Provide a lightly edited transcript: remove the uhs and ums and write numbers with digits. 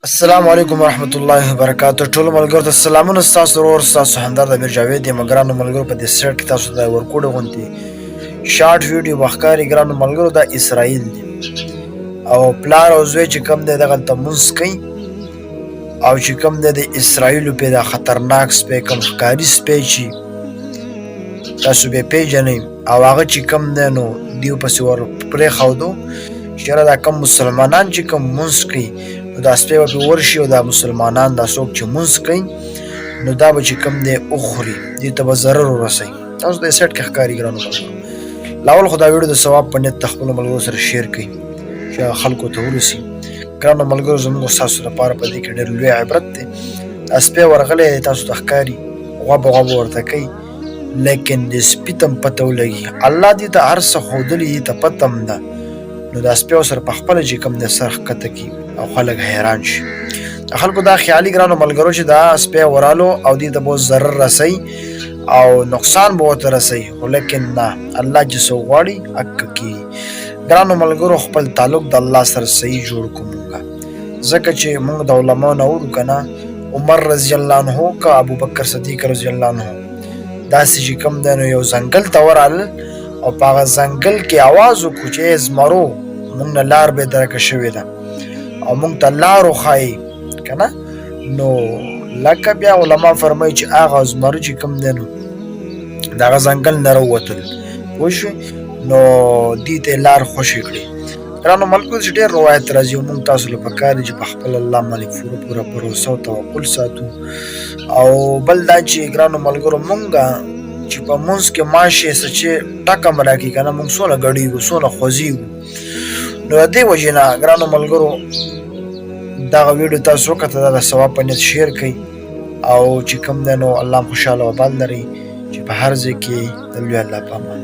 السلام علیکم ورحمت الله وبرکاتہ. ټول ملګرو ته سلامونه. ستاسو ورور ستاسو همدرد امیر جاوید یم. ګرانو ملګرو، په دې سیټ کې تاسو د ورکوډو غونډې شارټ ویډیو بخکاري. ګرانو ملګرو، دا اسرائیل دی او پلار او زوی چې کوم دی دغلته مونځ کوي او چې کوم دی د اسرائیلو پې دا خطرناک سپی کوم ښکاري سپی چې تاسو به پیژنئ او هغه چې کوم دی نو دیو پسې ور پرېښودو چې یاره دا کوم مسلمانان چې کوم مونځ کوي نو دا سپی به پې ورشي او دا مسلمانان دا څوک چې مونځ کوي نو دا به چې کوم دی وخوري، دې ته به ضرر ورسوي. تاسو د سیټ کې ښکاري. ګرانو ملګرو، لاول خو دا ویډیو د ثواب په نیت د خپلو ملګرو سره شیر کړئ چې خلکو ته ورسي. ګرانو ملګرو، زموږ ستاسو لپاره په دې کې ډېر لوی عبرت دی. دا سپی ورغلی دی، تاسو ته ښکاري، غوبه غوبه ورته کوي، لیکن د سپي ته هم پته ولګي. الله دې ته هر څه ښودلي، دې ته پته هم ده، نو دا سپی ورسره پخپله چې کوم دی سر ښکته کړي او خلک حیران شي. د خلکو دا خیالي ګرانو ملګرو چې دا سپی ورالو او دې ته به ضرر رسوي او نقصان به ورته رسوي، خو لیکن نه، الله چې څه غواړي هغه کېږي. ګرانو ملګرو، خپل تعلق د الله سره صحیح جوړ کړو مونږه، ځکه چې مونږ د علماو نه اورو که نه. عمر رضی الله عنه که ابوبکر صدیق رضی الله عنه داسې چې کوم دی نو یو ځنګل ته ورغلل او په هغه ځنګل کې اواز وکړو چې ای زمرو، مونږ نه لار بېدرکه شوې ده او مونږ ته لار وښایي که نه. نو لکه بیا علما فرمایي چې هغه زمرو چې کوم دی نو د هغه ځنګل نه راووتل، پوه شوې، نو دې ته یې لار خوشې کړې. ګرانو ملګرو، چې ډېر روایت راځي او مونږ تاسو له پکار دي چې په خپل الله باندې پوره بروسه او توکل ساتو. او بل دا چې ګرانو ملګرو، مونږه چې په مونځ کې ماشې څه چې ټکه م راکړي که نه، مونږ څونه ګډېږو، څونه خوځېږو. نو د دې وجې نه ګرانو ملګرو، دغه ویډیو تاسو وکته، دا د ثواب په نیت شیر کړئ او چې کوم دی نو الله خوشحاله وبال لرئ چې په هر ځای کې د لوی الله په امان.